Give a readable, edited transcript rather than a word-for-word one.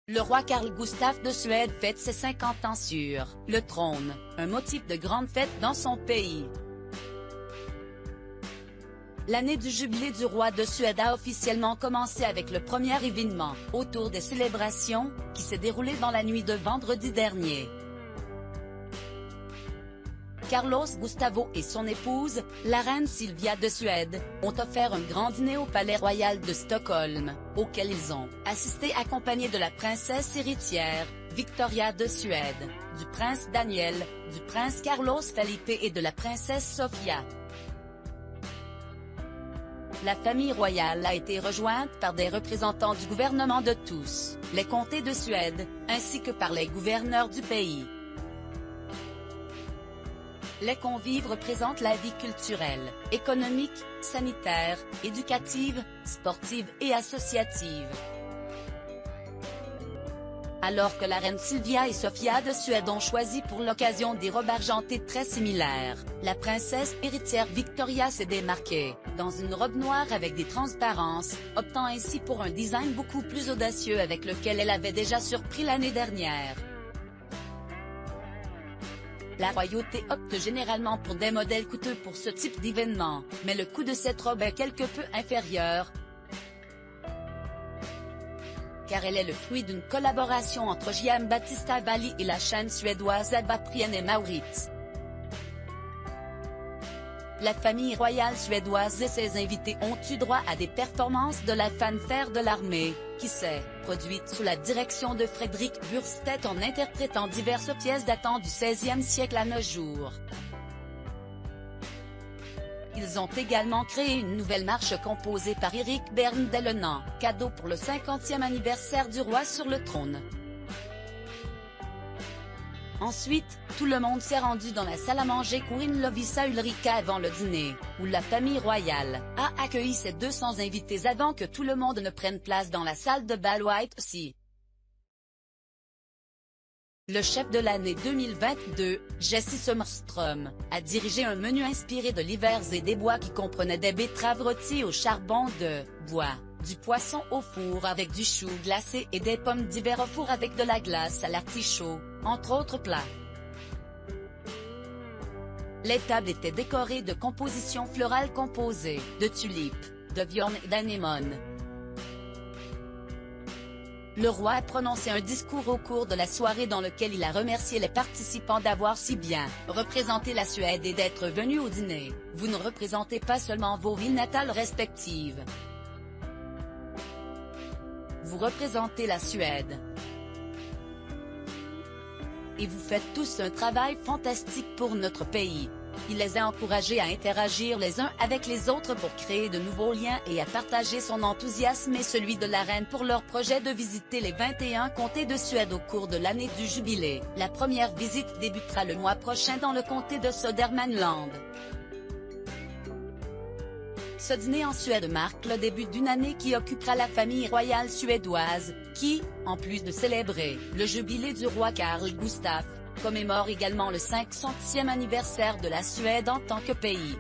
Le roi Carl Gustaf de Suède fête ses 50 ans sur le trône, un motif de grande fête dans son pays. L'année du jubilé du roi de Suède a officiellement commencé avec le premier événement, autour des célébrations, qui s'est déroulé dans la nuit de vendredi dernier. Carlos Gustavo et son épouse, la reine Silvia de Suède, ont offert un grand dîner au palais royal de Stockholm, auquel ils ont assisté accompagnés de la princesse héritière, Victoria de Suède, du prince Daniel, du prince Carlos Felipe et de la princesse Sofia. La famille royale a été rejointe par des représentants du gouvernement de tous les comtés de Suède, ainsi que par les gouverneurs du pays. Les convives représentent la vie culturelle, économique, sanitaire, éducative, sportive et associative. Alors que la reine Silvia et Sofia de Suède ont choisi pour l'occasion des robes argentées très similaires, la princesse héritière Victoria s'est démarquée, dans une robe noire avec des transparences, optant ainsi pour un design beaucoup plus audacieux avec lequel elle avait déjà surpris l'année dernière. La royauté opte généralement pour des modèles coûteux pour ce type d'événement, mais le coût de cette robe est quelque peu inférieur, car elle est le fruit d'une collaboration entre Giambattista Valli et la chaîne suédoise Abba Prien et Maurits. La famille royale suédoise et ses invités ont eu droit à des performances de la fanfare de l'armée, qui s'est produite sous la direction de Fredrik Burstedt en interprétant diverses pièces datant du XVIe siècle à nos jours. Ils ont également créé une nouvelle marche composée par Erik Berndelena, cadeau pour le 50e anniversaire du roi sur le trône. Ensuite, tout le monde s'est rendu dans la salle à manger Queen Lovisa Ulrika avant le dîner, où la famille royale a accueilli ses 200 invités avant que tout le monde ne prenne place dans la salle de bal White Sea. Le chef de l'année 2022, Jesse Summerström, a dirigé un menu inspiré de l'hiver et des bois qui comprenait des betteraves rôties au charbon de bois, du poisson au four avec du chou glacé et des pommes d'hiver au four avec de la glace à l'artichaut, entre autres plats. Les tables étaient décorées de compositions florales composées de tulipes, de violons et d'anémones. Le roi a prononcé un discours au cours de la soirée dans lequel il a remercié les participants d'avoir si bien représenté la Suède et d'être venus au dîner. Vous ne représentez pas seulement vos villes natales respectives. Vous représentez la Suède. Et vous faites tous un travail fantastique pour notre pays. Il les a encouragés à interagir les uns avec les autres pour créer de nouveaux liens et à partager son enthousiasme et celui de la reine pour leur projet de visiter les 21 comtés de Suède au cours de l'année du jubilé. La première visite débutera le mois prochain dans le comté de Södermanland. Ce dîner en Suède marque le début d'une année qui occupera la famille royale suédoise, qui, en plus de célébrer le jubilé du roi Carl Gustaf, commémore également le 500e anniversaire de la Suède en tant que pays.